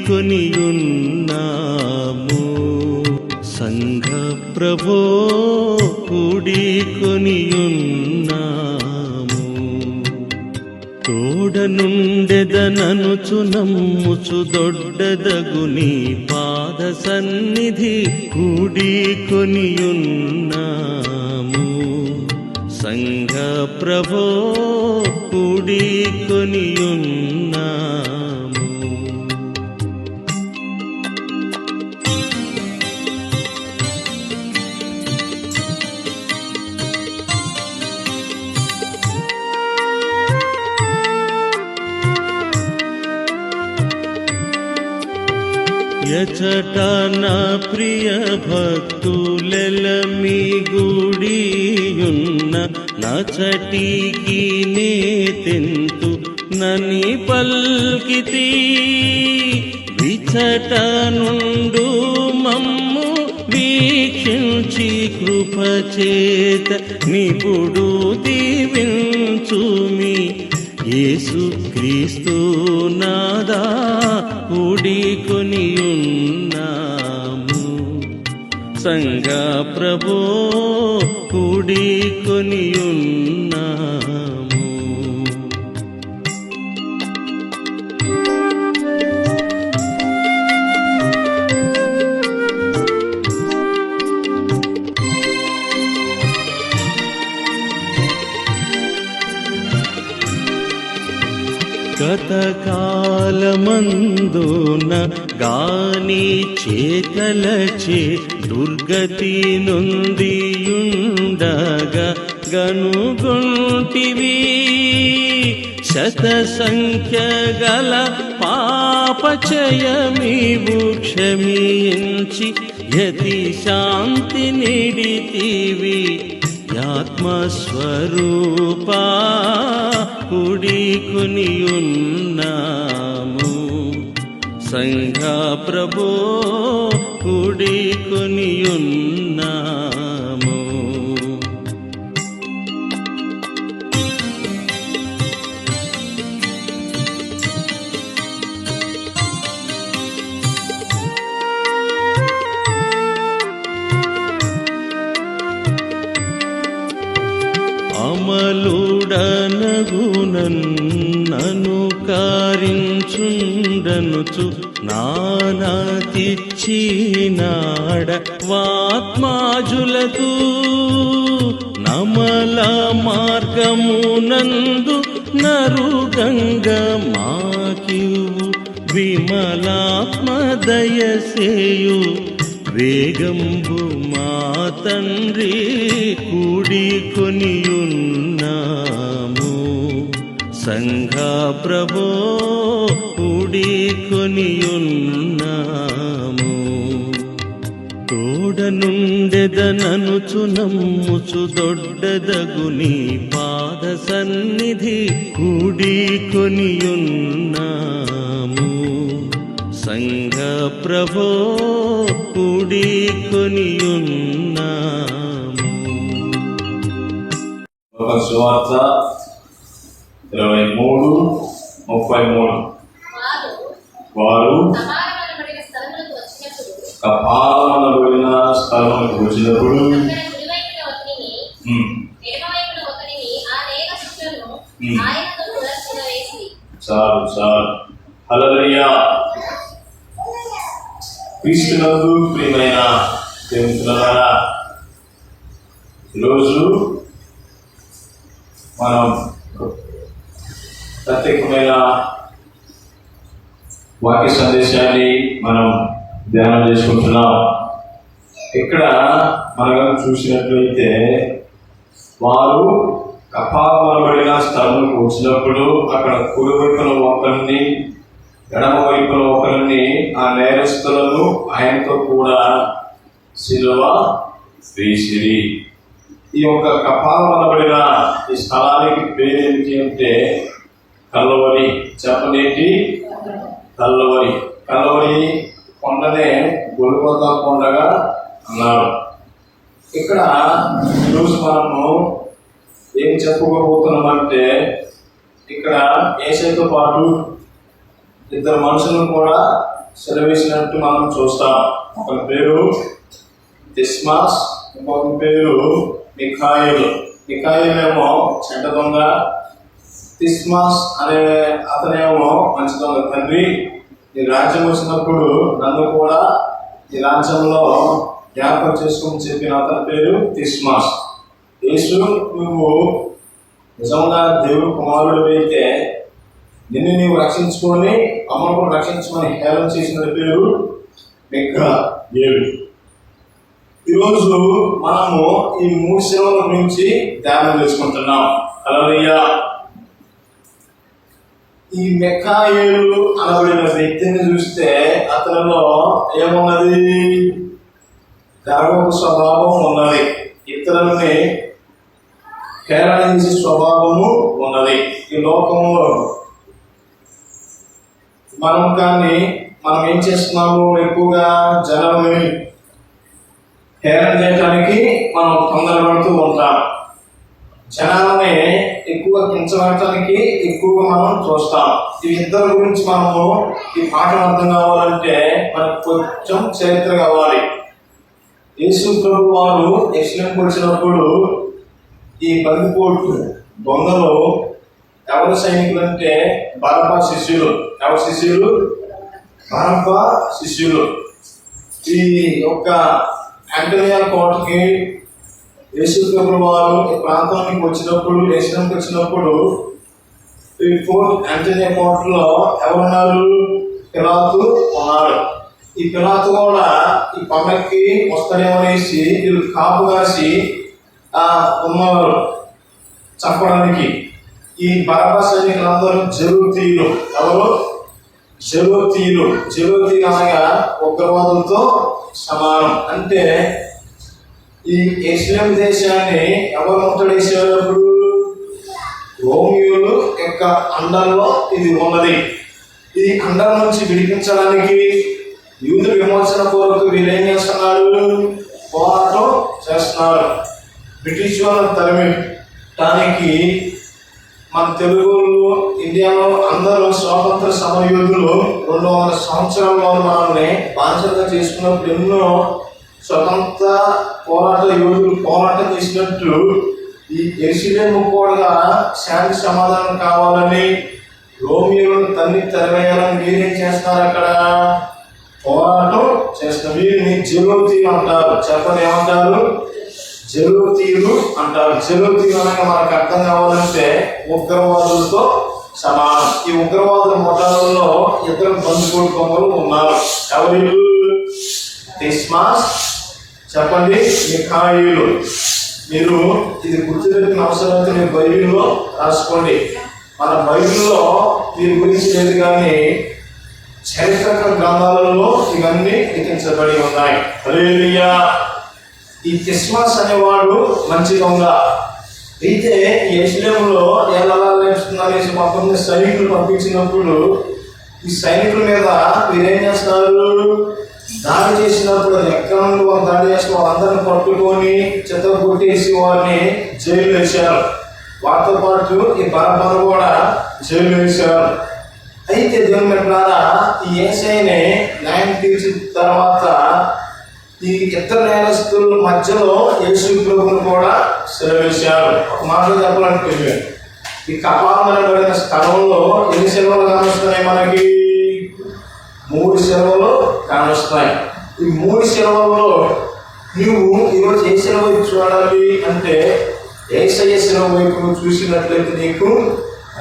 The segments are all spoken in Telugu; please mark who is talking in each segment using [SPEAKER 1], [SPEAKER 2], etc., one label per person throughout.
[SPEAKER 1] కూడికొనియున్నాము. సంఘ ప్రభో కూడికొనియున్నాము. తోడనుండెదననుచు నమ్ముచు దొడ్డదగుని పాద సన్నిధి కూడికొనియున్నాము. సంఘ ప్రభో కూడికొనియున్నాము. ఎచట నా ప్రియ భక్తులెలమి గుడియున్న నచటికి నే తెంతు నని పల్కితి. విచట నుండు మమ్ము వీక్షించి కృపచేత నిపుడు దీవించుమి. యేసు క్రీస్తు నాదా కూడికొనియున్నాము. సంఘ ప్రభో కూడికొనియున్నాము. గతకాలమందున గాని చేతలచే దుర్గతి నొందియుండగా గనుగొంటివి. శత సంఖ్య గల పాపచయమివు క్షమించి యతి శాంతి నిడితివి. ఆత్మస్వరూపా కూడికొనియున్నాము. సంఘ ప్రభో కూడికొనియున్నాము. అమలుడనగునన్ను కారించుండనుచు నానాతిచ్చినాడ వాత్మాజులకు. నమల మార్గమునందు నరుగంగ మాకివు విమలాత్మదయసేయు. వేగంబు మా తండ్రి కూడికొనియున్నాము. సంఘ ప్రభో కూడికొనియున్నాము. తోడనుండెదననుచు నమ్ముచు దొడ్డదగుని పాద సన్నిధి కూడికొనియున్నాము. సంఘ ప్రభో కూడికొనియున్నాము.
[SPEAKER 2] సువార్త 23:33. వారు కపాలమనబడిన స్థలములకు వచ్చినప్పుడు చాలు చాలు. హల్లెలూయా. క్రీస్తునందు ప్రియమైన దేవులారా, ఈరోజు మనం ప్రత్యేకమైన వాక్య సందేశాన్ని మనం ధ్యానం చేసుకుంటున్నాం. ఇక్కడ మనం చూసినట్లయితే వారు కపాలమనబడిన స్థలంకు వచ్చినప్పుడు అక్కడ కుడి వైపున ఒకరిని ఎడమ వైపున ఒకరిని ఆ నేరస్తులను ఆయనతో కూడా శిలువ వేసిరి. ఈ యొక్క కపాలమనబడిన ఈ స్థలానికి పేరు ఏమిటి అంటే కల్వరి. చెప్పనేటి కల్వరి. కల్వరి కొండనే గొల్గొతా కొండగా అన్నారు. ఇక్కడ ఈరోజు మనము ఏం చెప్పుకోబోతున్నామంటే, ఇక్కడ యేసుతో పాటు ఇద్దరు మనుషులను కూడా సెలవేసినట్టు మనం చూస్తాం. ఒక పేరు దిస్మాస్, ఇంకొక పేరు మిఖాయిలు. మిఖాయిలేమో చెడ్డ దొంగ, దిస్మాస్ అనే అతనేమో మంచి దొంగ. తండ్రి, ఈ రాజ్యం వచ్చినప్పుడు నన్ను కూడా ఈ రాజ్యంలో జ్ఞాపకం చేసుకుని చెప్పిన అతని పేరు దిస్మాస్. యేసు, నువ్వు నిజంగా దేవుడు కుమారుడు అయితే నిన్ను నీవు రక్షించుకొని అమ్మను రక్షించుకొని హేళన చేసిన పేరు మిఖాయేలు. ఈరోజు మనము ఈ 3 సేవల గురించి ధ్యానం చేసుకుంటున్నాం. హల్లెలూయా. ఈ మిఖాయేలు అనబడిన వ్యక్తిని చూస్తే అతనిలో ఏమున్నది? గర్వపు స్వభావం ఉన్నది, ఇతరులని హేళన చేసే స్వభావము ఉన్నది. ఈ లోకంలో మనం ఏం చేస్తున్నాము? ఎక్కువగా జనాన్ని హేళన చేయడానికి మనం తొందరపడుతూ ఉంటాం. జనాలని ఎక్కువ కించబడటానికి ఎక్కువగా మనం చూస్తాం. ఈ ఇద్దరి గురించి మనము ఈ పాఠం అర్థం కావాలంటే మనకు కొంచెం చరిత్ర కావాలి. యేసు ప్రభు వారు యెరూషలేముకు వచ్చినప్పుడు ఈ బందిపోటు దొంగలు ఎవరి సైనికులు అంటే బరబ్బా శిష్యులు. ఎవరి శిష్యులు? బరబ్బా శిష్యులు. ఈ యొక్క యాంటోనియా కోటకి యేసు ప్రభు వారు ఈ ప్రాంతానికి వచ్చినప్పుడు, యెరూషలేముకి వచ్చినప్పుడు ఈ ఫోర్ట్ యాంటోనియా కోటలో ఎవరున్నారు? పిలాతు ఉన్నాడు. ఈ పిలాతు కూడా ఈ పండక్కి వస్తాడేమనేసి వీళ్ళు కాపు కాసి ఉన్నవారు చంపడానికి. ఈ బరబ్బా సైనికులందరూ జెరూతీయులు. ఎవరు? జెరూతీయులు. జెరూతీయులు అనగా ఉగ్రవాదులతో సమానం. అంటే ఈ యెరూషలేము దేశాన్ని ఎవరు ముట్టడేసేటప్పుడు రోమియోలు యొక్క అండంలో ఇది ఉన్నది. ఈ అండం నుంచి విడిపించడానికి యూద విమోచన కొరకు వీళ్ళు ఏం చేస్తున్నారు? పోరాటం చేస్తున్నారు. బ్రిటిష్ వాళ్ళని తరిమిటానికి మన తెలుగు ఇండియాలో అందరూ స్వాతంత్ర సమరయోధులు 200 సంవత్సరాల్లో మనల్ని బానిసలుగా చేసుకున్నప్పుడు ఎన్నో స్వతంత్ర పోరాట యోధులు పోరాటం చేసినట్టు ఈ యెరూషలేము కూడా శాంతి సమాధానం కావాలని రోమియోలను తరివేయాలని వీరేం చేస్తున్నారు? అక్కడ పోరాటం చేస్తున్నారు. వీరిని జెరూతీయులు అంటారు. చెప్పండి, ఏమంటారు? జెరూతీయులు అంటారు. జెరూతీయులు అనగా మనకు అర్థం కావాలంటే ఉగ్రవాదులతో సమానం. ఈ ఉగ్రవాదుల మొదలలో 2 బందిపోటు దొంగలు ఉన్నారు. ఎవరు? దిస్మాస్, చెప్పండి, మిఖాయేలు. మీరు ఇది గుర్తుపెట్టిన అవసరం అయితే మీరు బైబిల్లో రాసుకోండి. మన బైబిల్లో దీని గురించి లేదు, కానీ చరిత్ర గ్రంథాలలో ఇవన్నీ లిఖించబడి ఉన్నాయి. హల్లెలూయా. ఈ దిస్మాస్ అనేవాడు మంచి దొంగ అయితే ఈ యెరూషలేములో ఎలా నేర్చుకున్నారేసి మొత్తం సైనికులు పంపించినప్పుడు ఈ సైనికుల మీద వీరేం చేస్తారు? దాడి చేసినప్పుడు ఎక్కడ నుండి వాళ్ళు దాడి చేసిన వాళ్ళందరినీ పట్టుకొని చెత్త కొట్టేసి వారిని జైలు వేశారు. వారితో పాటు ఈ బరబ్బను కూడా జైలు వేశారు. అయితే దేవుని ద్వారా ఈ యేసయ్యని న్యాయం తీర్చిన తర్వాత ఈ 2 నేరస్తుల మధ్యలో యేసు ప్రభువును కూడా సెలవేశారు. ఒక మాటలో చెప్పాలంటే ఈ కపాలమైన స్థలంలో ఎన్ని సెలవులు కానొస్తున్నాయి? మనకి 3 సెలవులు కానొస్తున్నాయి. ఈ 3 సెలవుల్లో నువ్వు ఈరోజు ఏ సెలవు వైపు చూడాలి అంటే యేసయ్య సెలవు వైపు చూసినట్లయితే నీకు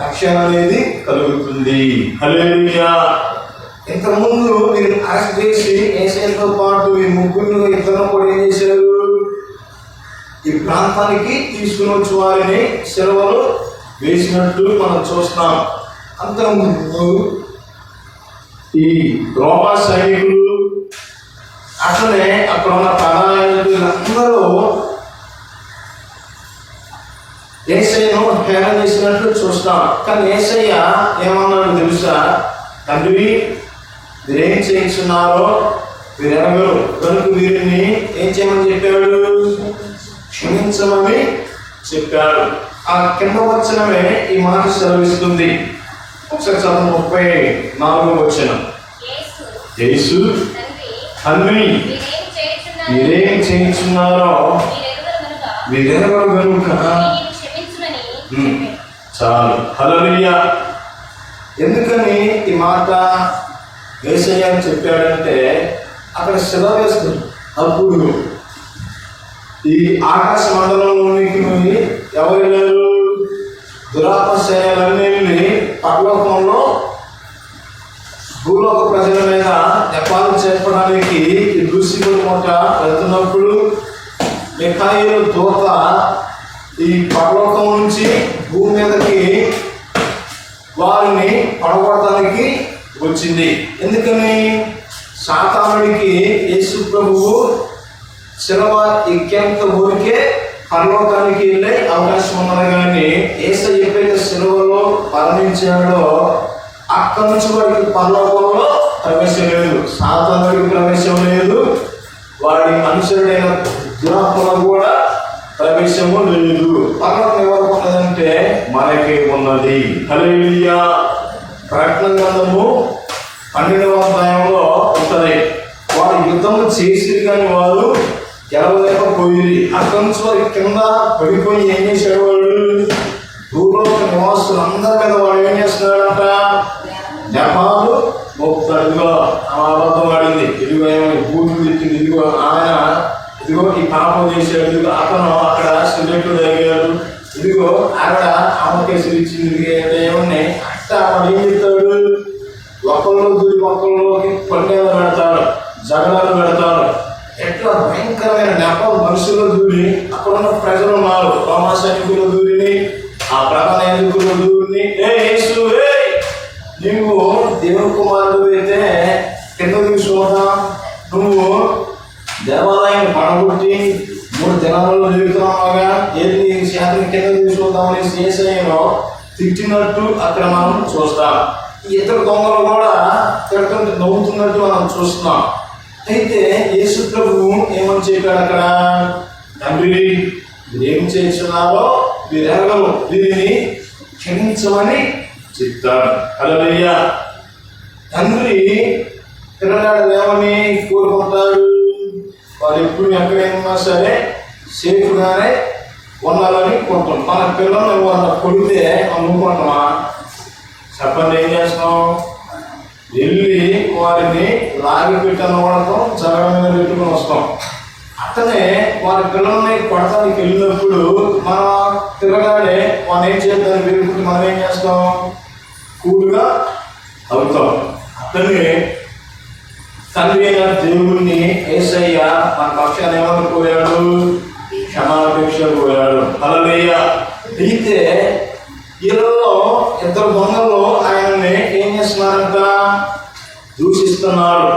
[SPEAKER 2] రక్షణ అనేది కలుగుతుంది. హల్లెలూయా. ఇంతకుముందు మీరు అరెస్ట్ చేసి యేసయ్యతో పాటు ఈ 3 ఇద్దరు కూడా ఏం చేశారు? ఈ ప్రాంతానికి తీసుకుని వచ్చి వారిని సెలవులు వేసినట్టు మనం చూస్తాం. అంతకుముందు ఈ రోమా సైనికులు అట్లనే అక్కడ ఉన్న ప్రధానులందరూ యేసయ్యను హేళన చేసినట్లు చూస్తాం. కానీ యేసయ్య ఏమన్నాడు తెలుసా? తండ్రి, వీరేం చేస్తున్నారో వీరెవరు కనుక వీరిని ఏం చేయమని చెప్పాడు? క్షమించమని చెప్పాడు. ఆ కింద వచనమే ఈ మాట సెలవిస్తుంది. ఒకసారి చదువు 34వ వచనం. యేసు తండ్రి మీరేం చేయించున్నారో మీరెవరు కనుక చాలు. హల్లెలూయా. ఎందుకని ఈ మాట యేసయ్య చెప్పాడంటే అక్కడ సెలవు వేస్తుంది. అప్పుడు ఈ ఆకాశ మండలంలోనికి ఎవరు లేరు, దురాత్మ సేనలన్నీ పరలోకంలో భూలోక ప్రజల మీద నెపాలు చేర్పడానికి ఈ దూషికుడు మొట్ట వెళ్తున్నప్పుడు మిఖాయిలు దూత ఈ పరలోకం నుంచి భూమి మీదకి వారిని పడగొట్టడానికి వచ్చింది. ఎందుకని సాతానుడికి యేసు ప్రభువు శిలవ ఎక్కేంత ఊరికే పరలోకానికి వెళ్ళే అవకాశం ఉన్నది. కానీ యేసయ్య ఎప్పుడైతే శిలువలో మరణించాడో అక్కడి నుంచి వాడికి పరలోకంలో ప్రవేశం లేదు, సాతానుడికి ప్రవేశం లేదు, వాడి అనుసరుడైన దురాత్మలకు కూడా ప్రవేశము లేదు. పరలోకం ఎవరికి ఉన్నదంటే మనకి ఉన్నది. హల్లెలూయా. ప్రకటన గ్రంథము 12వ అధ్యాయంలో ఉంటుంది. వారు యుద్ధము చేసి కానీ వారు గెలవలేకపోయి అక్కడి నుంచి వారి కింద పడిపోయి ఏం చేశాడు, వాడు భూలోక నివాసులు అందరి మీద వాడు ఏం చేస్తున్నాడంట, నెపాలు మోపుతాడుగా అబద్ధం ఆడింది. ఇదిగో ఏమైనా బూతులు తెచ్చింది, ఇదిగో ఆయన ఇదిగో ఈ పాపం చేశాడు, ఇదిగో అతను అక్కడ సిగరెట్లు తాగాడు, ఇదిగో ఆవిడ ఆమెకేసులు ఇచ్చింది, ఏమన్నా అట్ట వాడు ఏం చెప్తాడు, ఒకళ్ళు దూరి ఒకళ్ళలోకి పండేలు పెడతాడు, జగడాలు పెడతాడు. ఎట్లా భయంకరమైన నెపం మనుషుల్లో దూరి అక్కడ ఉన్న ప్రజలు ఉన్నారు, రోమా సైనికులు దూరిని, ఆ ప్రధాన ఎన్నికలు దూరిని, యేసు నువ్వు దేవుని కుమారుడు అయితే కింద తీసుకుంటా, నువ్వు దేవాలయాన్ని పడగొట్టి 3 దినాలలో జరుగుతున్నావుగా, ఏది శాతం కింద తీసుకుందామని యేసయ్యను తిట్టినట్టు అక్కడ మనం చూస్తాం. ఈ ఇద్దరు దొంగలు కూడా తిడుతుంటే నవ్వుతున్నట్టు మనం చూస్తున్నాం. అయితే యేసు ప్రభువు ఏమని చెప్పాడు అక్కడ, తండ్రి మీరేం చేస్తున్నారో మీరెవరు దీనిని క్షమించమని చెప్తాడు. హల్లెలూయా. తండ్రి పిల్లగాడు ఏమని కోరుకుంటాడు, వాళ్ళు ఎప్పుడు ఎక్కడైనా సరే సేఫ్గానే ఉండాలని కోరుకుంటాం. మన పిల్లల్ని ఎవరన్నా కొడితే అనుకుంటామా? చెప్పండి, ఏం చేస్తాం? వెళ్ళి వారిని లాగి పెట్టిన వాళ్ళతో జగడ మీద పెట్టుకుని వస్తాం. అతనే వారి పిల్లల్ని కొడతానికి వెళ్ళినప్పుడు మన పిల్లగాడే మనం ఏం చేద్దామని పెరుగుతుంటే మనం ఏం చేస్తాం, కూల్గా అవుతాం. అతన్ని తండ్రి అయిన దేవుణ్ణి యేసయ్య మన పక్షాన్ని ఏమని కోరాడు, క్షమాపేక్ష కోరాడు. హల్లెలూయా. అయితే వీళ్ళలో ఇద్దరు దొంగలు ఆయనని ఏం చేస్తున్నారంట, దూషిస్తున్నారు.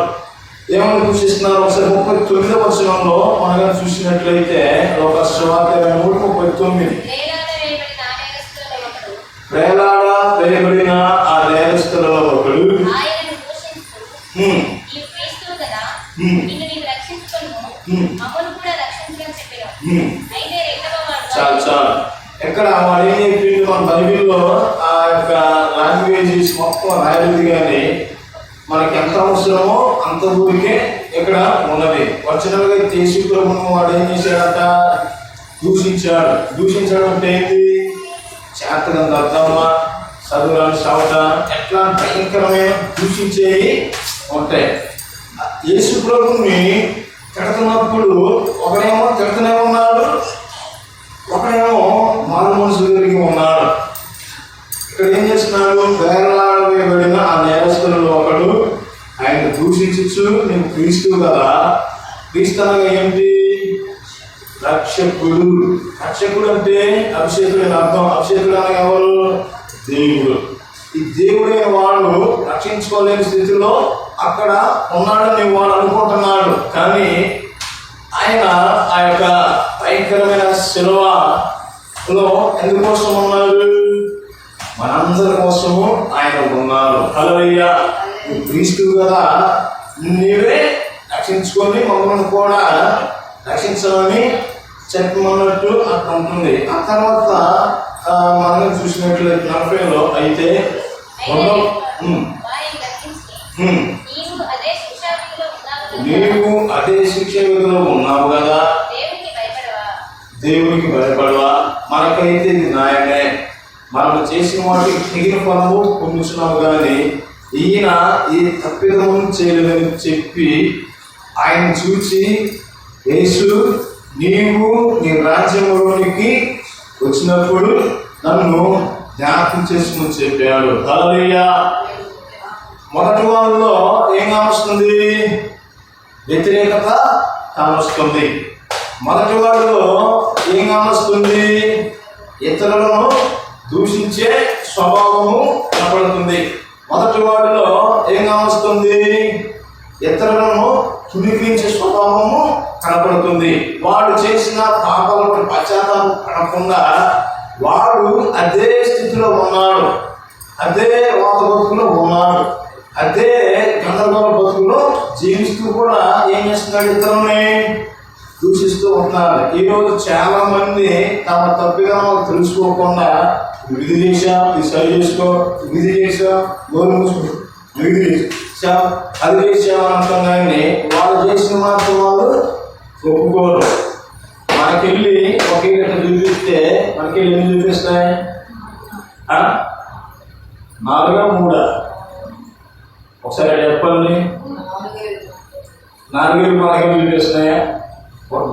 [SPEAKER 2] ఏమని దూషిస్తున్నారు? ఒకసారి 39వ వచనంలో మనగా చూసినట్లయితే ఒక సువార్త 23:39 ప్రేలాడ వేయబడిన ఆ నేరస్తులలో ఒకడు చాలు చాలు. ఎక్కడ వాడు ఏం చెప్పిండు, మన బైబిల్లో ఆ యొక్క లాంగ్వేజెస్ మొత్తం రాయలేదు, కానీ మనకి ఎంత అవసరమో అంత ఊరికే ఇక్కడ ఉన్నది. ఒరిజినల్గా యేసు ప్రభువును వాడు ఏం చేశాడట, దూషించాడు. దూషించడం అంటే ఏంటి, చేతకంత అర్థమా, చదువులను చవట, ఎట్లా భయంకరమైన దూషించేవి ఉంటాయి. యేసు ప్రభువుని తిడుతున్నప్పుడు ఒకడేమో తిడుతూనే ఉన్నాడు, ఒకడేమో మారు మనసు కలిగి ఉన్నాడు. ఇక్కడ ఏం చేస్తున్నాడు, వేలాడవేయబడిన ఆ నేరస్తులలో ఒకడు ఆయన దూషించు, నేను క్రీస్తు కదా. క్రీస్తు అనగా ఏంటి, రక్షకుడు. రక్షకుడు అంటే అభిషేకుడు అని అర్థం. అభిషేకుడు అనగా ఎవరు, దేవుడు. ఈ దేవుడైన వాడు రక్షించుకోలేని స్థితిలో అక్కడ ఉన్నాడని వాడు అనుకుంటున్నాడు. కానీ ఆయన ఆ యొక్క భయంకరమైన శిలువలో ఎందుకోసం ఉన్నాడు, మనందరి కోసము ఆయన ఉన్నారు. హల్లెలూయా. నువ్వు క్రీస్తు కదా, నీవే రక్షించుకొని మమ్మల్ని కూడా రక్షించాలని చెప్పమన్నట్టు అక్కడ ఉంటుంది. ఆ తర్వాత మనం చూసినట్లయితే 40లో అయితే శిక్ష విధిలో ఉన్నావు కదా, దేవునికి భయపడవా? మనకైతే ఇది న్యాయమే, మనం చేసిన వాటికి తగిన ఫలము పొందుతున్నాము. కానీ ఈయన ఈ తప్పిదము చేయలేదని చెప్పి ఆయన చూచి, యేసు నీవు నీ రాజ్యంలోనికి వచ్చినప్పుడు నన్ను జ్ఞాపకం చేసుకుని చెప్పాడు. హల్లెలూయా. మొదటి వాళ్ళలో ఏం కావస్తుంది? వ్యతిరేకత కావస్తుంది. మొదటి వాడిలో ఏం కావస్తుంది? ఇతరులను దూషించే స్వభావము కనపడుతుంది. మొదటి వాడిలో ఏం కావస్తుంది? ఇతరులను తుణికించే స్వభావము కనపడుతుంది. వాడు చేసిన పాపాలకు పశ్చాత్తాపం పడకుండా వాడు అదే స్థితిలో ఉన్నాడు, అదే వాత బతుకులో ఉన్నాడు, అదే గందరగోళ బతుకులో జీవిస్తూ కూడా ఏం చేస్తున్నాడు? ఇతరులని దూషిస్తూ ఉంటున్నారు. ఈరోజు చాలా మంది తమ తప్పిదము తెలుసుకోకుండా ఇది చేశాం, ఇది సరి చేసుకో, ఇది చేసాం, గోలు మూసుకో, ఇది చేసాం, అది చేసాం అంటాం. కానీ వాళ్ళు చేసిన మాత్రం వాళ్ళు ఒప్పుకోరు. మనకెళ్ళి ఒకే గంట చూపిస్తే మనకెళ్ళి ఎన్ని చూపిస్తాయి? 4 3 ఒకసారి చెప్పండి. 4 మనకెళ్ళి చూపిస్తున్నాయా?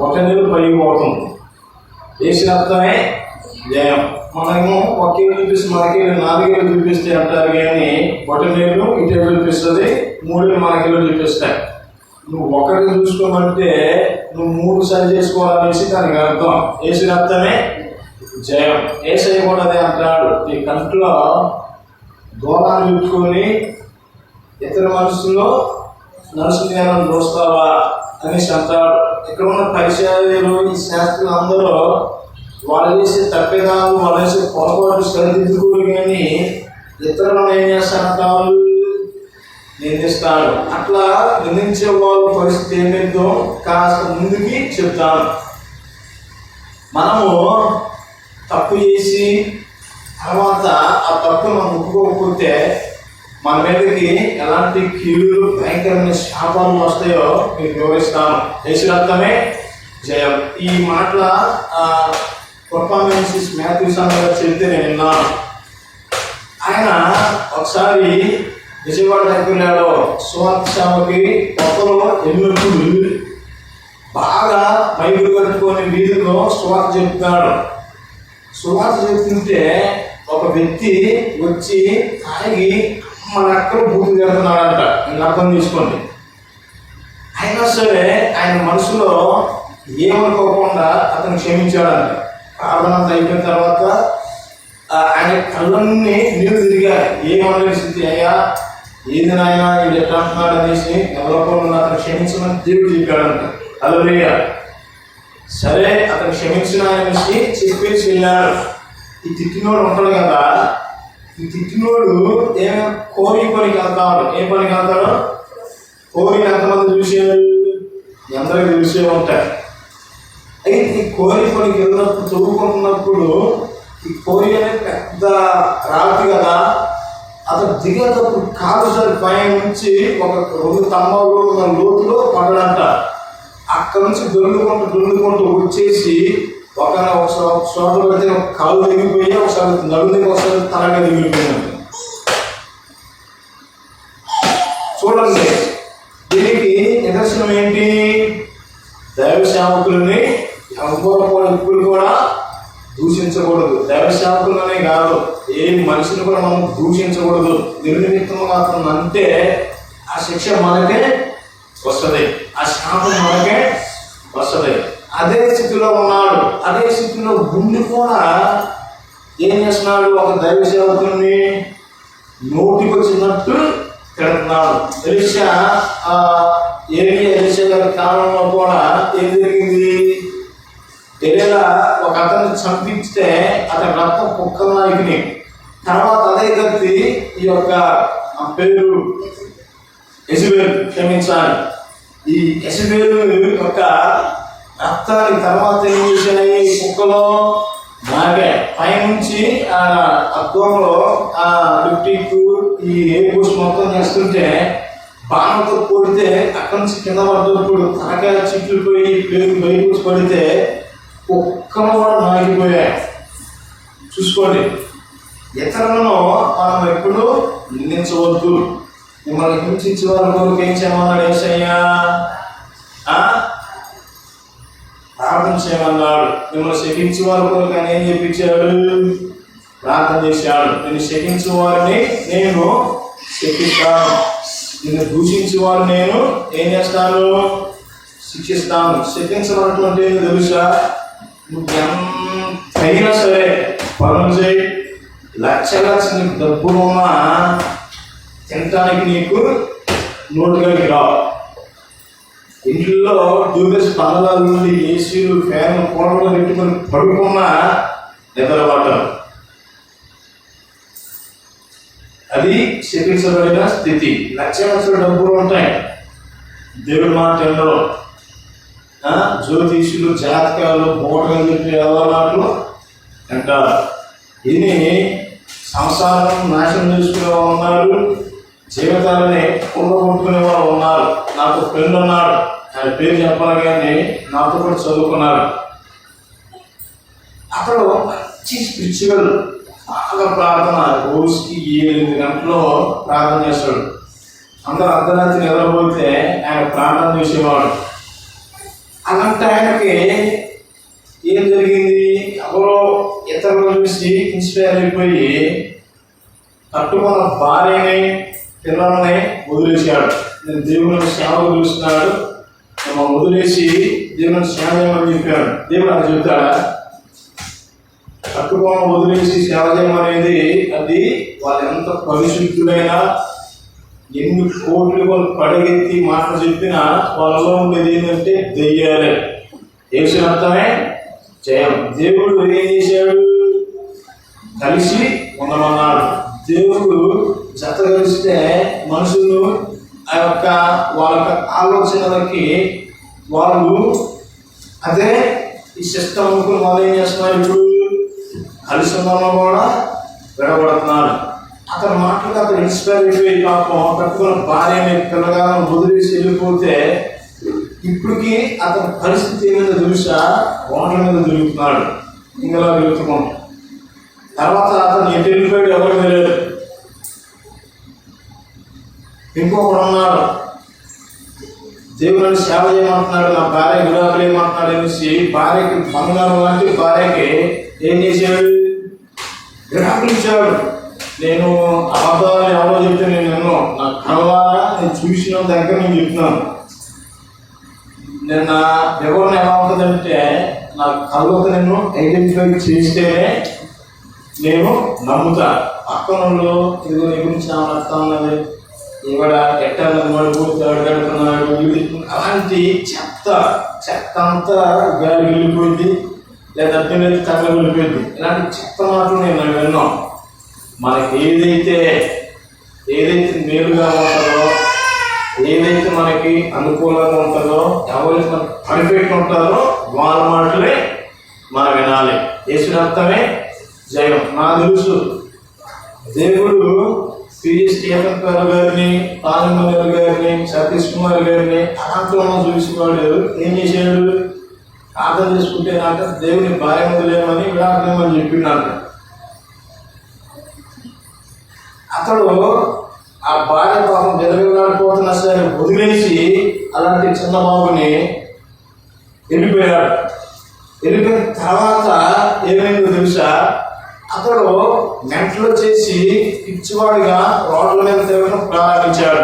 [SPEAKER 2] ఒక నీళ్ళు పైకి పోతుంది. వేసిన అర్థమే జయం. మనము ఒకే చూపిస్తే మనకి 4 చూపిస్తే అంటారు. కానీ బొటనీళ్ళు ఇటే చూపిస్తుంది, 3 మనకి చూపిస్తాయి. నువ్వు ఒకటి చూసుకోమంటే నువ్వు 3 సరి చేసుకోవాలనేసి దానికి అర్థం. వేసిన అర్థమే జయం. ఏసై కూడా అదే అంటాడు, నీ కంట్లో దూరాన్ని పెట్టుకొని ఇతర మనసులో నలుసు జ్ఞానం చూస్తావా అనేసి అంటాడు. ఇక్కడ ఉన్న పరిచయాలు, ఈ శాస్త్రులు అందరూ వాళ్ళు చేసే తప్పిదాలు, వాళ్ళు చేసే పొరపాటు సరిదిద్దుకోరు. కానీ ఇతరులను ఏం చేస్తారంటారు? నిందిస్తాడు. అట్లా నిందించే వాళ్ళ పరిస్థితి ఏమిటో కాస్త ముందుకి చెప్తాను. మనము తప్పు చేసి తర్వాత ఆ తప్పు మనం ఒప్పుకోకపోతే మన మీదకి ఎలాంటి కీడులు, భయంకరమైన శాపాలు వస్తాయో మీకు వివరిస్తాను. యేసురక్తమే జయం. ఈ మాటల పర్ఫార్మెన్సెస్ మాథ్యూస్ గారు చెప్తే నేను విన్నాను. ఆయన ఒకసారి విజయవాడ దగ్గరలో సువార్త సేవకి కొత్తలో ఎన్నప్పుడు బాగా మైకులు కట్టుకొని వీధిలో సువార్త చెప్తున్నాడు. సువార్త చెప్తుంటే ఒక వ్యక్తి వచ్చి తాగి మన అక్కడ బూతులు చేస్తున్నాడంట. నేను అర్థం తీసుకోండి. అయినా సరే ఆయన మనసులో ఏమనుకోకుండా అతను క్షమించాడంట. ప్రార్థన అయిపోయిన తర్వాత ఆయన కళ్ళన్నీ నీళ్ళు తిరిగాయి. ఏమన్నా స్థితి, అయ్యా ఏది నాయన వీళ్ళు ఎట్లా అంటున్నాడు అనేసి ఎవరికోకుండా అతను క్షమించమని దేవుడు చెప్పాడంట. హల్లెలూయా. సరే అతను క్షమించిన అనేసి చెప్పేసి వెళ్ళాడు. ఈ తిట్టినోడు ఉంటాడు కదా, ఈ తిట్టినోడు ఏమైనా కోరి పనికి వెళ్తాడు. ఏ పనికి వెళ్తాడు? కోరి ఎంతమంది చూసేవాళ్ళు? అందరికీ చూసే ఉంటాయి. అయితే ఈ కోరి పనికి వెళ్ళినప్పుడు, చదువుకుంటున్నప్పుడు ఈ కోరి అనేది పెద్ద రాతి కదా, అతను దిగేటప్పుడు కాలు సరి పైన నుంచి ఒక 2 స్తంభాలు లోతులో పడడంట. అక్కడ నుంచి దొల్లుకుంటూ వచ్చేసి ఒక చోట పెడితే ఒక కాలు దిగిపోయి, ఒకసారి నడుముకి, ఒకసారి తలగా దిగిపోయినట్టు. చూడండి, దీనికి నిదర్శనం ఏంటి? దైవ సేవకులని ఎప్పుడు కూడా దూషించకూడదు. దైవ సేవకులనే కాదు, ఏ మనిషిని కూడా మనం దూషించకూడదు. నిర్నిమిత్తం మాత్రం అంటే ఆ శిక్ష మనకే వస్తుంది, ఆ శాపం మనకే వస్తుంది. అదే స్థితిలో ఉన్నాడు. అదే స్థితిలో ఉండి కూడా ఏం చేస్తున్నాడు? ఒక దైవ సేవకుని నోటికి వచ్చినట్టు తిడుతున్నాడు. ఎలీషా గారి కాలంలో కూడా ఏం జరిగింది? ఎలీయా ఒక అతన్ని చంపిస్తే అతని రక్తం కుక్కల నాయకుని. తర్వాత అదే గతి ఈ యొక్క పేరు యెజబెల్, క్షమించాలి, ఈ యెజబెల్ యొక్క రక్తానికి తర్వాత ఏం చేశాయి? కుక్కలో నాగే పైనుంచి ఆ దూరంలో ఆ లిప్టిక్ ఈ ఏ బూస్ట్ మొత్తం చేస్తుంటే బాణంతో కొడితే అక్కడి నుంచి కింద పడ్డప్పుడు తలకాయ చిట్లు పోయి పేరు బయటకు పడితే ఒక్కను కూడా నాగిపోయాయి. చూసుకోండి, ఇతరులను మనం ఎప్పుడు నిందించవద్దు. మిమ్మల్ని హింసించే వారి కొరకు ఏం చేయమన్నాడు యేసయ్యా? ప్రార్థన చేయమన్నాడు. మిమ్మల్ని శపించే వారి కొరకు ఆయన ఏం చెప్పించాడు? ప్రార్థన చేశాడు. నేను శపించే వారిని నేను శపిస్తాను, నిన్ను దూషించే వారు నేను ఏం చేస్తాను? శిక్షిస్తాను. శపించబడినటువంటి ఏంటో తెలుసా? నువ్వు ఎంతైనా సరే పనులు చేయి, లక్షల డబ్బులు ఉన్నా తినటానికి నీకు నోటుగాకి రావు. ఇంట్లో డ్యూబెస్ పనుల నుండి ఏసీలు ఫ్యాన్లు కూలర్లు పెట్టుకొని పడుకున్నా నిద్రపడ్డారు. అది శపించబడిన స్థితి. లక్షల డబ్బులు ఉంటాయి, దేవుడి మాట ఎండలో జ్యోతిషులు జాతకాలు మూటగా చెప్పి ఎవరు అంటారు. ఇది సంసారం నాశనం చేసుకునే వాళ్ళు ఉన్నారు, జీవితాలని కొట్టుకునే వాళ్ళు ఉన్నారు. నాకు ఫ్రెండ్ ఉన్నాడు, ఆయన పేరు చెప్పాలి కానీ నాతో కూడా చదువుకున్నాడు. అతడు మంచి స్పిరిచువల్, బాగా ప్రార్థన, రోజుకి 7 గంటలు ప్రార్థన చేస్తాడు. అందరూ అర్ధరాత్రి నిద్రపోతే ఆయన ప్రార్థన చేసేవాడు. అలాంటి ఆయనకి ఏం జరిగింది? ఎవరో ఇతరులు చూసి ఇన్స్పైర్ అయిపోయి కట్టుకున్న భార్యని పిల్లల్ని వదిలేశాడు. నేను దేవుని సేవకు పిలుస్తున్నాడు, మమ్మల్ని వదిలేసి దేవుని సేవ చేయమని చెప్పాడు. దేవుడు అది చెప్తాడా? కట్టుకోవడం వదిలేసి సేవ చేయమనేది అది వాళ్ళు ఎంత పరిశుద్ధులైనా ఎన్ని కోట్లు వాళ్ళు పడగెత్తి మాటలు చెప్పినా వాళ్ళలో ఉండేది ఏంటంటే దెయ్యాలే. యేసు అర్థమే జయం. దేవుడు ఏం చేశాడు? కలిసి ఉండమన్నాడు. దేవుడు జత కలిస్తే మనుషులు ఆ యొక్క వాళ్ళ ఆలోచనలకి వాళ్ళు అదే ఈ సిస్టమ్ అనుకుని వాళ్ళు ఏం చేస్తున్నారు? ఇప్పుడు కలిసి ఉండడంలో కూడా విడబడుతున్నారు. అతని మాటలకు అతను ఇన్స్పైర్ అయిపోయి పాపం కట్టుకున్న భార్యని పిల్లగాలను వదిలేసి వెళ్ళిపోతే ఇప్పటికి అతని పరిస్థితి ఏమైనా తెలుసా? ఓట్ల మీద తిరుగుతున్నాడు, ఇంకలా తిరుగుతున్నాం. తర్వాత అతను ఎటు వెళ్ళిపోయాడు ఎవరికి తెలియదు. ఇంకొకడు ఉన్నాడు, దేవుని సేవ చేయమంటున్నాడు, నా భార్య విడాకులు ఏమంటున్నాడు అనేసి భార్యకి బంగారం లాంటి భార్యకి ఏం చేశాడు? విడాకులు ఇచ్చాడు. నేను అబద్ధాలు ఎవరో చెప్తే నేను ఎన్నో నా కళ్ళారా నేను చూసిన దగ్గర నేను చెప్తున్నాను. నేను నా వివరణ ఎలా ఉంటుందంటే నా కళ్ళతో నేను ఐడెంటిఫై చేస్తేనే నేను నమ్ముతా. పక్కనలో ఇదిగో నీ గురించి నా అర్థం ఉన్నది, ఇవాడ ఎట్టాలని మడుపు అడుగుతున్నాడు, అలాంటి చెత్త అంతా గాలి వెళ్ళిపోయింది, లేదా అర్థం తగ్గ వెళ్ళిపోయింది. ఇలాంటి చెత్త మాటలు నేను విన్నాం. మనకి ఏదైతే మేలుగా ఉంటుందో, ఏదైతే మనకి అనుకూలంగా ఉంటుందో, ఎవరైతే మనకి పర్ఫెక్ట్ ఉంటారో వాళ్ళ మాటలే మనం వినాలి. యేసు అర్థమే జయం. నాకు తెలుసు దేవుడు స్టీఫెన్ గారిని, పాలమూరి గారిని, సతీష్ కుమార్ గారిని అలాంటి చూసేవాడు. ఏం చేశాడు? ప్రార్థన చేసుకుంటే నాకు దేవుని భార్య లేమని విడాకులేమని చెప్పిండు. అతడు ఆ భార్య పాపం విధవిలాడిపోతున్నా సరే వదిలేసి అలాంటి చిన్న బాబుని వెళ్ళిపోయాడు. వెళ్ళిపోయిన తర్వాత ఏమైందో తెలుసా? అతడు మెంటలో చేసి పిచ్చివాడిగా రోడ్ల మీద తిరగడం ప్రారంభించాడు.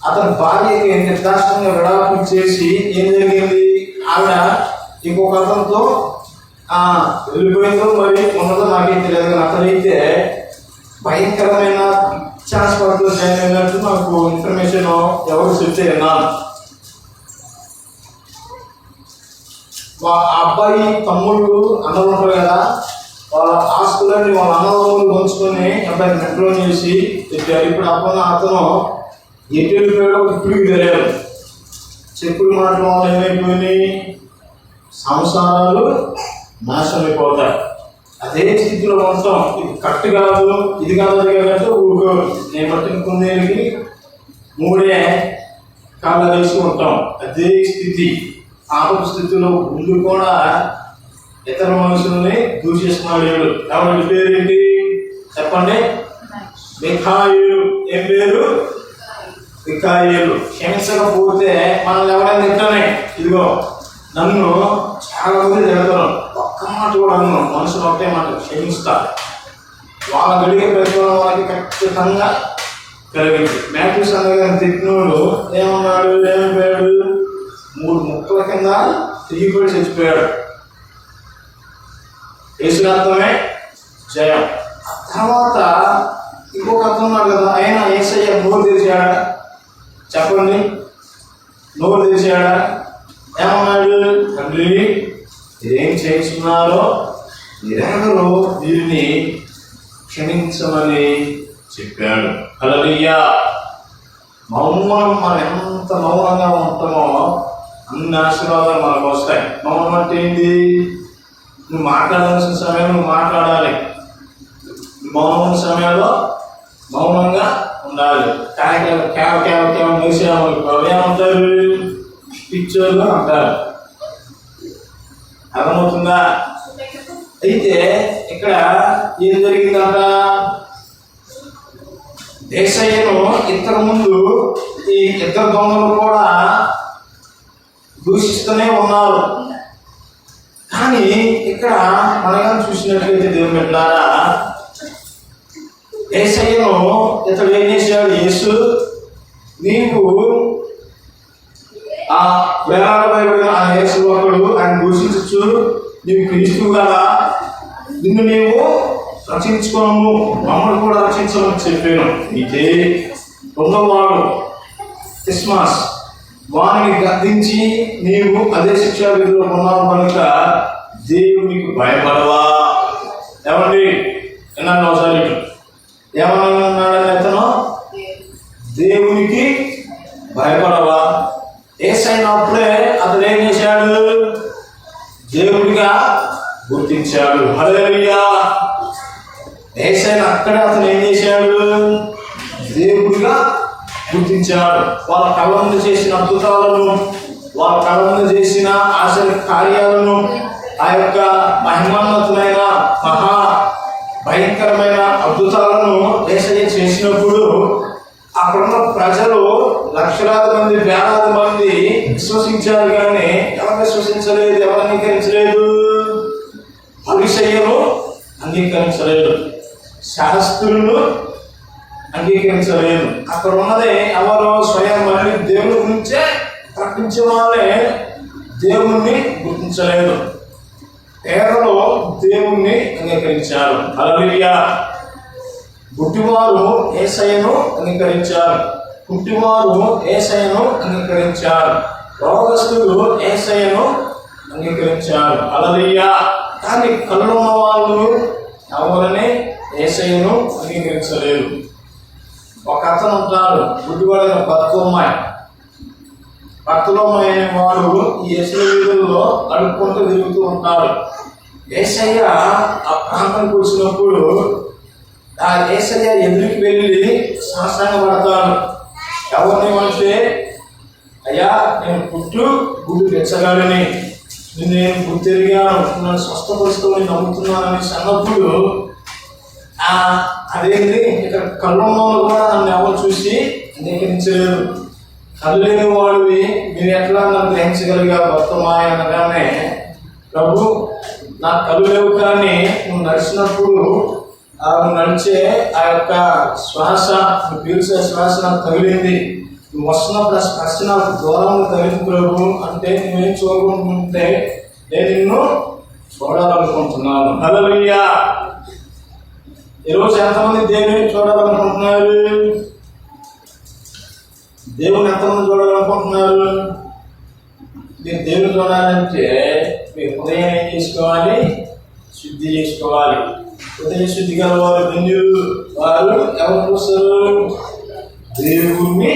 [SPEAKER 2] అతని భార్యకి నిర్దాక్షిణ్యంగా విడాకులు చేసి ఏం జరిగింది? ఆవిడ ఇంకొక అతనితో వెళ్ళిపోయిందో మరి ఉన్నదో నాకేం తెలియదు. కానీ అతనైతే భయంకరమైన హాస్పిటల్లో జాయిన్ అయినట్టు నాకు ఇన్ఫర్మేషన్ ఎవరు చెప్తే విన్నాను. ఆ అబ్బాయి తమ్ముళ్ళు అన్నలు ఉంటారు కదా, వాళ్ళ ఆస్తులని వాళ్ళ అన్నదమ్ములు పంచుకొని అబ్బాయి మెట్రో చేసి చెప్పారు. ఇప్పుడు అతను ఎటు వెళ్ళిపోయాడో ఇప్పటికి తెలియదు. చెప్పులు మాటల వల్ల ఏమైపోయినాయి? సంసారాలు నాశనం అయిపోతాయి. అదే స్థితిలో ఉంటాం. ఇది కరెక్ట్ కాదు, ఇది కాదు, అది కాదంటే ఊరుకో. నేను పట్టిన కొందేళ్ళకి మూడే కాళ్ళ వేసి ఉంటాం. అదే స్థితి, పాపపు స్థితిలో ఉండి కూడా ఇతర మనుషుల్ని దూషిస్తున్నాడు. ఎవరి పేరేంటి చెప్పండి? మిఖాయేలు. ఏం పేరు? మిఖాయేలు. క్షమించకపోతే మనల్ని ఎవరైనా తిట్టానే, ఇదిగో నన్ను చాలా మంది తిడతారు, ఒక్క మాట కూడా అన్ను, మనుషులు ఒకే మాట క్షమిస్తా, వాళ్ళ గడిగే ప్రతిఫలం వాళ్ళకి ఖచ్చితంగా కలిగింది. మ్యాథ్యూస్ అనగానే తిట్టినోడు ఏమన్నాడు? ఏమైపోయాడు? 3 ముక్కల కింద తిరిగిపోయి చచ్చిపోయాడు. యేసునాథమే జయం. తర్వాత ఇంకొక అర్థం ఉన్నాడు కదా, అయినా యేసయ్య నోరు తెరిచాడా? చెప్పండి, నోరు తెరిచాడా? ఏమన్నాడు? తండ్రి ఏం చేస్తున్నారో మీరెవరో వీరిని క్షమించమని చెప్పాడు. హల్లెలూయా. మౌనం, మనం ఎంత మౌనంగా ఉంటామో అన్ని ఆశీర్వాదాలు మనకు వస్తాయి. మౌనం అంటే ఏంటి? నువ్వు మాట్లాడాల్సిన సమయంలో నువ్వు మాట్లాడాలి. మౌనం సమయంలో మౌనంగా ఉండాలి. కేవ వేసామనుకో ఏమంటారు? పిక్చర్లు అంటారు. అర్థమవుతుందా? అయితే ఇక్కడ ఏం జరిగిందంట? యేసయ్యను ఇంతకు ముందు ఈ ఇద్దరు దొంగలు కూడా దూషిస్తూనే ఉన్నారు. కానీ ఇక్కడ మనగా చూసినట్లయితే దేవుని బిడ్డలారా, యేసయ్యను ఇతడు ఏం చేశాడు? యేసు, నీకు ఆ వేలాడబడిన ఆ యేసు ఒకడు ఆయన దూషించచ్చు, నీవు క్రీస్తువు కదా, నిన్ను నీవు రక్షించుకోము, మమ్మల్ని కూడా రక్షించమని చెప్పాను. అయితే ఉన్నవాడు క్రిస్మస్ వారిని గద్దించి నీవు అదే శిక్షా విధిలో ఉన్నావు కనుక దేవునికి భయపడవా? ఏమండి విన్నాను ఒకసారి, ఏమన్నాడని అతను? దేవునికి భయపడవా? యేసైనప్పుడే అతను ఏం చేశాడు? దేవుడిగా గుర్తించాడు. హల్లెలూయా. యేసయ్యను అక్కడే అతను ఏం చేశాడు? దేవుడిగా గుర్తించాడు. వాళ్ళ కళ్ళ ముందు చేసిన అద్భుతాలను, వాళ్ళ కళ్ళ ముందు చేసిన ఆశ్చర్య కార్యాలను, ఆ యొక్క మహిమోన్నతమైన మహా భయంకరమైన అద్భుతాలను యేసయ్య చేసినప్పుడు అక్కడున్న ప్రజలు లక్షలాది మంది, వేలాది మంది విశ్వసించారు. కానీ ఎవరు విశ్వసించలేదు? ఎవరు అంగీకరించలేదు? పరిసయ్యులు అంగీకరించలేదు, శాస్త్రులు అంగీకరించలేదు. అక్కడ ఉన్నది ఎవరు? స్వయం మళ్ళీ దేవుని గురించే ప్రకటించే వాళ్ళే దేవుణ్ణి గుర్తించలేదు. పేదలు దేవుణ్ణి అంగీకరించారు. హల్లెలూయా. గుడ్డివారు యేసయ్యను అంగీకరించారు, కుంటివారు యేసయ్యను అంగీకరించారు, రోగస్తులు యేసయ్యను అంగీకరించారు. హల్లెలూయా. కానీ కళ్ళు ఉన్న వాళ్ళు ఎవరని యేసయ్యను అంగీకరించలేదు. ఒక అతను ఉంటాడు, గుడ్డివాడైన బతుకమ్మాయి. బతుకమ్మాయి అనే వాడు ఈ యేసు వీధుల్లో అడుక్కుంటూ తిరుగుతూ ఉంటాడు. యేసయ్య ఆ ప్రాంతానికి వచ్చినప్పుడు ఆ యేసయ్య ఎదురికి వెళ్ళి సాష్టాంగపడతాడు. ఎవరిని అంటే, అయ్యా నేను పుట్టు గుడ్డు తెచ్చగాడని, నేను గుర్తెరిగాను, నన్ను స్వస్థపరుచుకొని నమ్ముతున్నానని అన్నప్పుడు అదేంటి ఇక్కడ కళ్ళున్న వాళ్ళు కూడా నన్ను ఎవరు చూసి అంగీకరించలేదు. కళ్ళు లేని వాడివి మీరు ఎట్లా నన్ను గ్రహించగలిగా భక్తమాయ అనగానే, ప్రభు నా కళ్ళు లేవు కానీ నువ్వు నడిచినప్పుడు నువ్వు నడిచే ఆ యొక్క శ్వాస, నువ్వు పీల్చే శ్వాస నాకు తగిలింది, నువ్వు వస్తున్నప్పుడు ఆ స్పర్శ నాకు దూరంగా తగిలింది ప్రభు అంటే, నువ్వేం చూడకుంటుంటే నేను నిన్ను చూడాలనుకుంటున్నాను. హల్లెలూయా. ఈరోజు ఎంతమంది దేవుని చూడాలనుకుంటున్నారు? దేవుని ఎంతమంది చూడాలనుకుంటున్నారు? మీరు దేవుని చూడాలంటే మీ హృదయం ఏం చేసుకోవాలి? శుద్ధి చేసుకోవాలి. హృదయ శుద్ధి గల వారు ఎవరు చూస్తారు? దేవుణ్ణి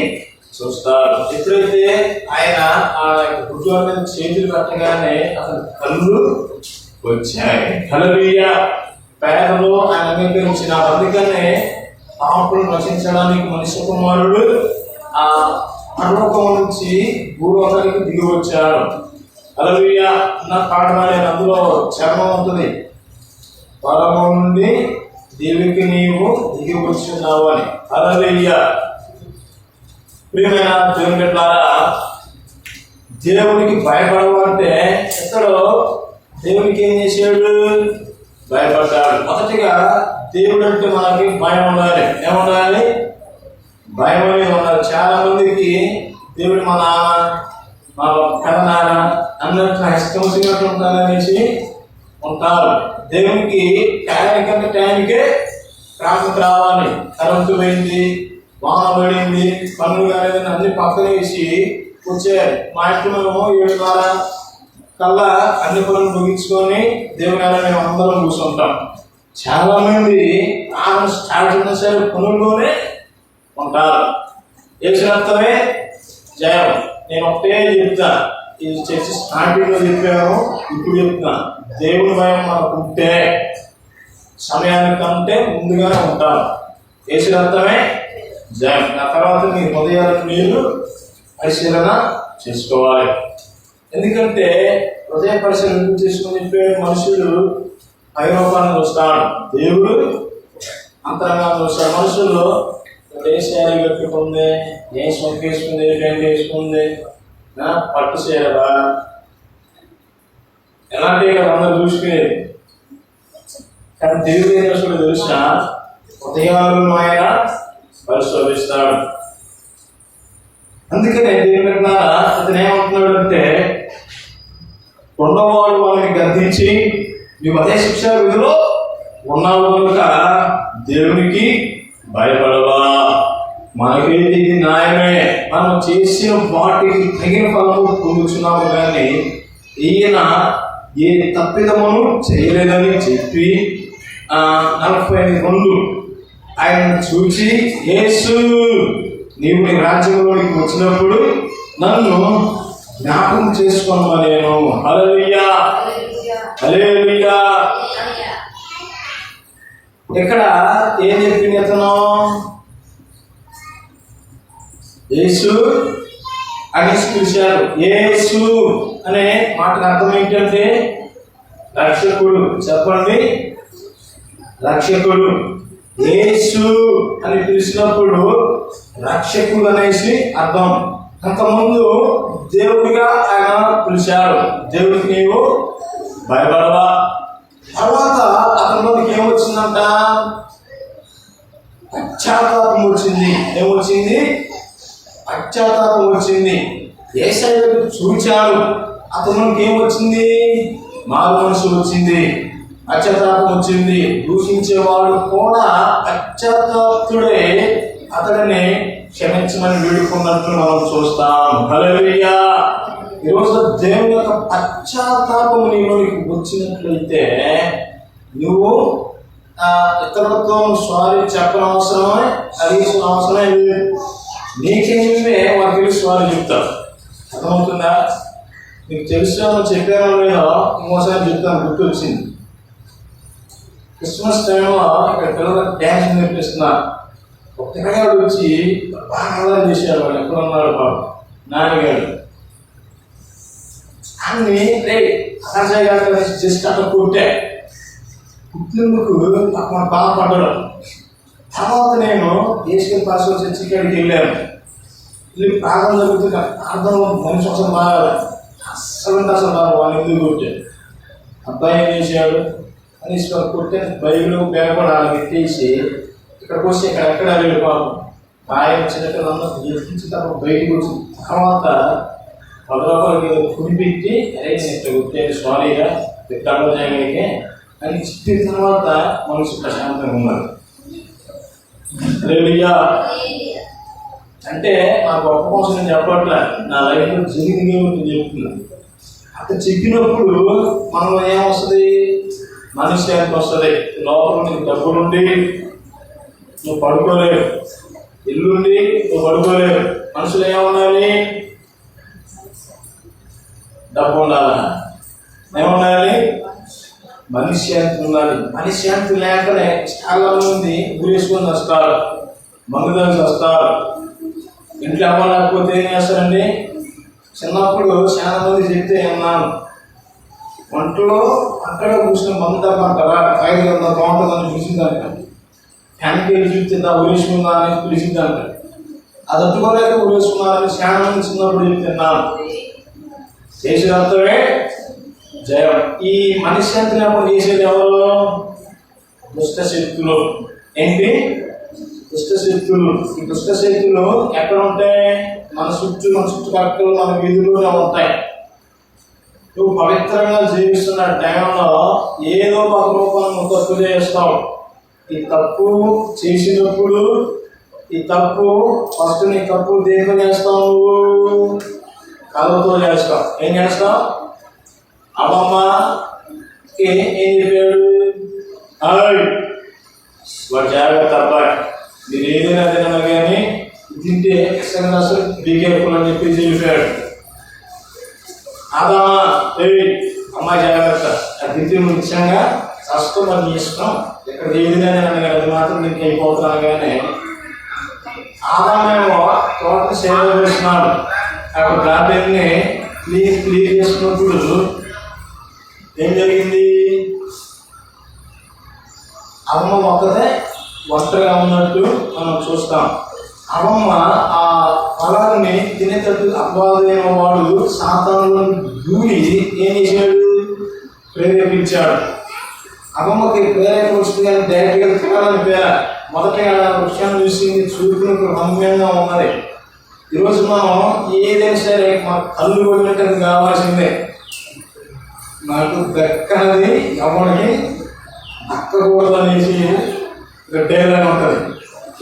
[SPEAKER 2] చూస్తారు. ఎప్పుడైతే ఆయన ఆ ఉద్యోగం మీద చేతులు పెట్టగానే అతని కళ్ళు వచ్చాయి. హల్లెలూయా. పేదలు ఆయన అంగీకరించినారు. అందుకనే పాపులను రక్షించడానికి మనిషి కుమారుడు ఆ పరలోకం నుంచి భూలోకానికి దిగి వచ్చాడు. హల్లెలూయా అన్న పాట పాడాను. అందులో చరణం ఉంటుంది, పరము నుండి దివికి నీవు దిగి వచ్చున్నావు అని. హల్లెలూయా. ప్రియమైన దేవుని బిడ్డలారా, దేవునికి భయపడమంటే ఎక్కడో దేవునికి ఏం చేశాడు? భయపడ్డాడు. మొదటిగా దేవుడు అంటే మనకి భయం ఉండాలి. ఏముండాలి? భయం అనేది ఉండాలి. చాలా మందికి దేవుడు మా నాన్న, మా పెదనాన్న అన్నట్టు నాకు ఇష్టం వచ్చినట్టు ఉంటారనేసి ఉంటారు. దేవునికి టైంకంటే టైంకే ట్రాఫిక్ రావాలి, కరెంటు పోయింది, వాన పడింది, పనులు కాలేదని అన్ని పక్కన వేసి వచ్చారు. మా ఇంట్లో మేము 7:30 కల్లా అన్ని పనులు ముగించుకొని దేవుని మేము అందరం కూర్చుంటాం. చాలా మంది స్టార్ట్ అయిన సరే పనుల్లోనే ఉంటారు. ఏసురక్తమే జయం. నేను ఒకటే చెప్తా, ఇది చర్చి స్టార్టింగ్ లో చెప్పాను, ఇప్పుడు చెప్తున్నా. దేవుని భయం మనకు ఉంటే సమయానికంటే ముందుగానే ఉంటాం. ఏసురక్తమే జయం. ఆ తర్వాత మీ హృదయాలను మీరు పరిశీలన చేసుకోవాలి. ఎందుకంటే హృదయ పరిశీలన చేసుకుని చెప్పే మనుషులు ఐరోపాన్ని చూస్తాడు, దేవుడు అంతరంగాన్ని చూస్తాడు. మనుషులు ఏ శారీ కట్టుకుంది, ఏ సొంత వేసుకుంది, ఏ ప్యాంట్ వేసుకుంది, పట్టు చేయరా ఎలాంటి కదా అందరూ చూసుకునేది. కానీ దేవుడు ఏం చేస్తాడో తెలుసా? హృదయాలను ఆయన పరిశోధిస్తాడు. అందుకనే దేవుని అతను ఏమంటున్నాడు అంటే, ఉన్నవాడు వాళ్ళని గద్దించి నువ్వు అదే శిక్ష విధిలో ఉన్నావు కనుక దేవునికి భయపడవా. మనకైతే ఇది న్యాయమే, మనం చేసిన వాటికి తగిన ఫలము పొందుతున్నాము. కానీ ఈయన ఏ తప్పిదమును చేయలేదని చెప్పి 42 ఆయన చూచి, యేసు నీవు నీ రాజ్యంలోనికి వచ్చినప్పుడు నన్ను జ్ఞాపకం చేసుకోమనేను. హల్లెలూయా, హల్లెలూయా. ఇక్కడ ఏం చెప్పింది అతను? యేసు అనేసి పిలిచారు. యేసు అనే మాటకు అర్థం ఏంటంటే రక్షకుడు. చెప్పండి, రక్షకుడు. యేసు అని పిలిచినప్పుడు రక్షకుడు అనేసి అర్థం. అంతకుముందు దేవుడిగా ఆయన పిలిచారు. దేవుడికి నీవు భయపడవా. తర్వాత అతనిలోకి ఏమొచ్చిందంట? పశ్చాత్తాపం వచ్చింది. ఏమొచ్చింది? పశ్చాత్తాపం వచ్చింది. యేసయ్య చూచాడు, అతనిలోకి ఏమొచ్చింది? మారు మనసు వచ్చింది, పశ్చాత్తాపం వచ్చింది. దూషించేవాడు కూడా పశ్చాత్తాపుడే అతడిని క్షమించమని వేడుకున్నట్టు మనం చూస్తాం. హల్లెలూయా. ఈరోజు దేవుని యొక్క పశ్చాత్తాపం నీలోనికి వచ్చినట్లయితే నువ్వు ఇతరులతో సారీ చెప్పనవసరమే, అడిగిన అవసరమే లేదు. నీకేమే వారికి సారీ చెప్తావు. అర్థమవుతుందా? నీకు తెలుసా చెప్పానో లేదో ఇంకోసారి చెప్తాను, గుర్తొచ్చింది. క్రిస్మస్ టైంలో ఇక్కడ పిల్లలకు డ్యాన్స్ నేర్పిస్తున్నారు. ఒక పిల్లగాడు వచ్చి బాగా చేశారు. వాళ్ళు ఎక్కడున్నాడు బాబు నాన్నగారు అన్ని అజయ్ గారు జస్ట్ అట్లా కొట్టే పుట్టినందుకు మన బాధపడ్డాడు. తర్వాత నేను ఏషియన్ పాస్పోర్ట్ చర్చికి వెళ్ళాను. వెళ్ళి ప్రార్థన జరుగుతుంది. ప్రార్థన మనిషి అసలు బాగా అసలు బాగా వాళ్ళు ఎందుకు కొట్టాడు. అబ్బాయి ఏం చేశాడు అనేసి కొట్టే బైబిల్ బేరపడాలని ఎత్తేసి ఇక్కడికి వస్తే ఎక్కడ వెళ్ళి పాపం ఆయన వచ్చినట్టు ఎత్తించిన తర్వాత బయటకు వచ్చిన తర్వాత ₹10 కుడిపెట్టి అరే నేను ఇట్లా కొట్టాను సారీగా తిట్టాలో చేయగలిగే అని చెప్పిన తర్వాత మనసు ప్రశాంతంగా ఉన్నారు. హల్లెలూయా. అంటే నా గొప్ప కోసం నేను చెప్పట్లే, నా లైఫ్లో జరిగింది ఏమిటి చెప్తున్నా. అక్కడ చెప్పినప్పుడు మనం ఏమొస్తుంది? మనశ్శాంతి వస్తుంది. లోపల నీకు డబ్బులుండి నువ్వు పడుకోలేవు, ఇల్లుండి నువ్వు పడుకోలేవు. మనుషులు ఏముండాలి? డబ్బు ఉండాలా? ఏముండాలి? మనశ్శాంతి ఉండాలి. మనశ్శాంతి లేకనే చాలా మంది ఊరేసుకొని వస్తారు, మందుదానికి వస్తారు. ఇంట్లో అవ్వలేకపోతే ఏం చేస్తారండి? చిన్నప్పుడు చాలా మంది చెప్తే విన్నాను, వంటలో కూర్చుని మంద పంటరా కాయలు కింద బాగుంటుందని పిలిచిందంట. ఫ్యాన్కి వెళ్ళి చూస్తే ఉరేసుకుందా అని పిలిచిందంట. అది అట్టుకోలేక ఉరేసుకున్నారని చాలా మంది చిన్నప్పుడు చెప్తున్నాను. చేసిన అర్థమే జయం. ఈ మనశ్శాంతి లేకుండా చేసేది ఎవరు? దుష్ట శక్తులు. ఏంటి? దుష్ట శక్తులు. ఈ దుష్ట శక్తులు ఎక్కడ ఉంటాయి? మన చుట్టుపక్కల మన వీధుల్లోనే ఉంటాయి. నువ్వు పవిత్రంగా జీవిస్తున్న టైంలో ఏదో ఒక రూపాన్ని నువ్వు తప్పు చేస్తావు. ఈ తప్పు చేసినప్పుడు ఫస్ట్ నీ తప్పు దేంతో చేస్తావు? నువ్వు కళ్ళతో చేస్తావు. ఏం చేస్తావు? అమ్మమ్మకి ఏం చెప్పాడు? వాడు జాగ్రత్త అబ్బాయి, మీరు ఏదైనా తినాలి కానీ తింటే అసలు బీకేర్ఫుల్ అని చెప్పి చెప్పాడు. అదమ్మా అమ్మాయి జాగ్రత్త, అది తింటే నువ్వు నిశ్చయంగా కష్టం అని ఇష్టం, ఇక్కడ ఏదైనా తినాలి అది మాత్రం నీకు అయిపోతున్నాను. కానీ ఆదామేమో తోట సేవ చేస్తున్నాడు. అక్కడ గార్డెన్ని క్లీన్ చేసుకున్నప్పుడు ఏం జరిగింది? అమ్మ ఒక్కదే ఒంటరిగా ఉన్నట్టు మనం చూస్తాం. అమ్మమ్మ ఆ ఫలాన్ని తినేటట్టు అపవాదైన వాడు సాతానులను దూరి ఏం చేశాడు? ప్రేరేపించాడు. అమ్మమ్మకి ప్రేరేపించింది కానీ డైరెక్ట్గా తినాలని పేర మొదటగా వృక్షాన్ని చూసింది, చూపులకు రమ్యంగా ఉన్నది. ఈరోజు మనం ఏదైనా సరే మన కళ్ళు కొట్టినట్టు కావాల్సిందే. నాకు దక్కనది ఎవరికి దక్కకూడదు అనేసి డైలాగ్ ఉంటుంది.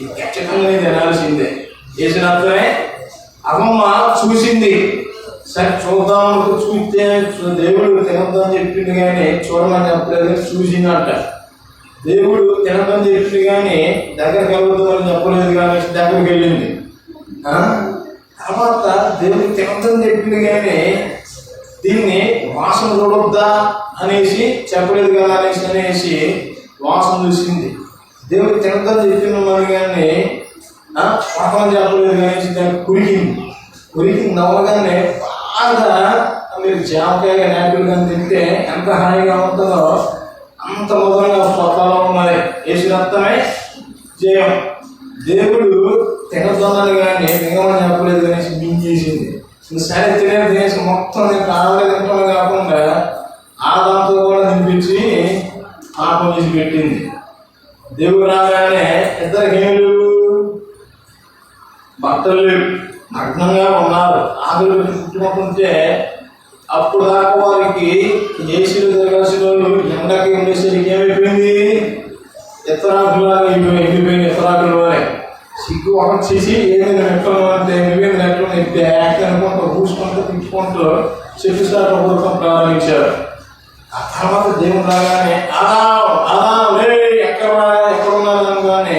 [SPEAKER 2] ఈ ఖచ్చితంగా తినాల్సిందే. చేసిన అర్థమే అమ్మమ్మ చూసింది. సరే చూద్దాం చూస్తే దేవుడు తినద్దని చెప్పింది కానీ చూడమని చెప్పలేదు, చూసిందంట. దేవుడు తినద్దని చెప్పింది కానీ దగ్గరికి వెళ్ళొద్దని చెప్పలేదు కానీ దగ్గరికి వెళ్ళింది. తర్వాత దేవుడు తినద్దని చెప్పింది కానీ దీన్ని వాసన చూడొద్దా అనేసి చెప్పలేదు కదా అనేసి వాసన చూసింది. దేవుడు తినద్దని చెప్పిన మరి కానీ పక్కన చెప్పలేదు కానీ దాన్ని కురికి నవ్వగానే బాగా మీరు జామకాయగా యాపిల్ కానీ తింటే ఎంత హాయిగా ఉంటుందో అంత మధురంగా స్వతలో ఉన్నది. వేసిన అర్థమే జయం. దేవుడు తినద్దని కానీ మిగమని చెప్పలేదు అనేసి మింగేసింది. సరే తినేసి మొత్తం నేను కావాలి తింటాను కాకుండా ఆ దాంతో కూడా తినిపించి పాపం చేసి పెట్టింది. దేవుడు రాగానే ఇద్దరికి ఏళ్ళు భర్తలు నగ్నంగా ఉన్నారు. ఆకలి చుట్టుకుంటుంటే అప్పుడు దాకా వారికి ఏసీలు జరగాల్సిన వాళ్ళు ఎండకి ఉండేసరికి ఏమైపోయింది? ఇతరాకులాగా ఎండిపోయింది. ఇతరాకులు సిగ్గు ఒకటి చేసి ఏదైనా నెట్టలు అంటే నువ్వేది నెట్టలు నెట్టే యాక్ట్ అనుకుంటూ పూసుకుంటూ తిప్పుకుంటూ చెట్టు సార్ ప్రభుత్వం ప్రారంభించారు. ఆ తర్వాత దేవుడు రాగానే ఎక్కడ ఉన్నాను కానీ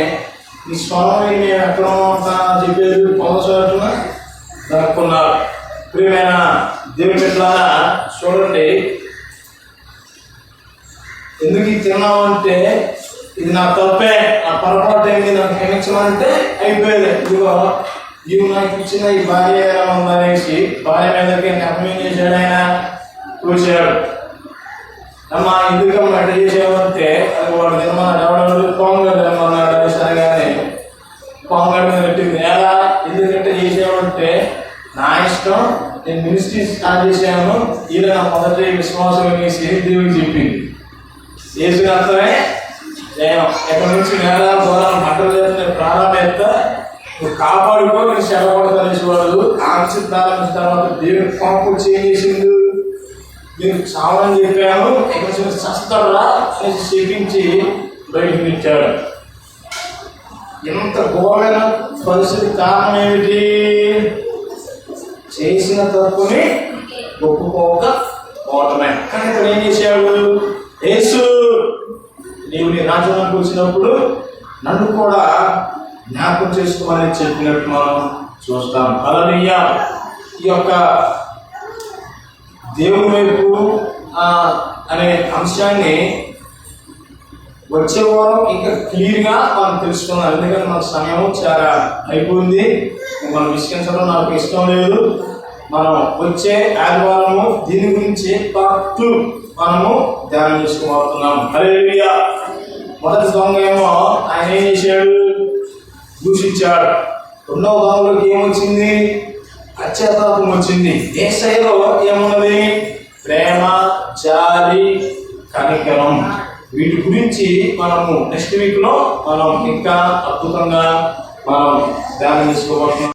[SPEAKER 2] నీ స్వామి నేను ఎక్కడ ఉంటా చెప్పేది పొందచోటున దక్కున్నారు. ప్రియమైన దేవుడి ద్వారా చూడండి, ఎందుకు ఇది తిన్నామంటే ఇది నా తప్పే, నా పొరపాటు ఏంది, నాకు క్షమించమంటే అయిపోయేది. ఇవి నాకు ఇచ్చిన ఈ భార్య ఎలా ఉందనేసి భార్య మీదకి నెపం చేశాడు. ఆయన కూర్చాడు. అమ్మా ఎందుకమ్మా ఎట్లా చేసావంటే అది వాడు తినమన్నాడు. ఎవడు పొంగడు తినమన్నాడు. సరిగానే పొంగడు మీద పెట్టింది. ఎలా ఎందుకంటే చేసావంటే నా ఇష్టం, నేను మినిస్ట్రీ స్టార్ట్ చేశాను, ఈయన నా మొదటి విశ్వాసం అనేసి దేవుడికి చెప్పింది. చేసిన అర్థమే జయం. ఎక్కడి నుంచి నేల దూరం మంటలు చేస్తే ప్రారంభేస్తా నువ్వు కాపాడుకో, నేను సెలవుపడతానేసి వాడు ఆంక్ష ప్రారంభించిన తర్వాత దేవుడి పాపం చేసింది. మీరు చావని చెప్పాను, ఎక్కడ చస్తాడా అనేసి చెప్పించి బయటకు ఇచ్చాడు. ఎంత ఘోరమైన పరిస్థితి కారణం ఏమిటి? చేసిన తప్పుని ఒప్పుకోకపోవటమే. కానీ ఇక్కడ ఏం చేశాడు? యేసు నీవు నీ రాజ్యానికి వచ్చినప్పుడు నన్ను కూడా జ్ఞాపకం చేసుకోమని చెప్పినట్టు మనం చూస్తాం. హల్లెలూయా. ఈ యొక్క దేవుని వైపు అనే అంశాన్ని వచ్చే వారం ఇంకా క్లియర్గా మనం తెలుసుకున్నాం. ఎందుకంటే మన సమయం చాలా అయిపోయింది. మనం విసిగించడం నాకు ఇష్టం లేదు. మనం వచ్చే ఆదివారము దీని గురించి పార్ట్ 2 మనము ధ్యానం చేసుకోబోతున్నాం. హల్లెలూయా. మొదటి దొంగ ఏమో ఆయన ఏం చేశాడు? దూషించాడు. రెండవ దొంగలోకి ఏమొచ్చింది? పశ్చాత్తాపం వచ్చింది. యేసయ్యలో ఏమున్నది? ప్రేమ, జాలి, కనికరం. వీటి గురించి మనము నెక్స్ట్ వీక్ లో మనం ఇంకా అద్భుతంగా మనం ధ్యానం చేసుకోబోతున్నాం.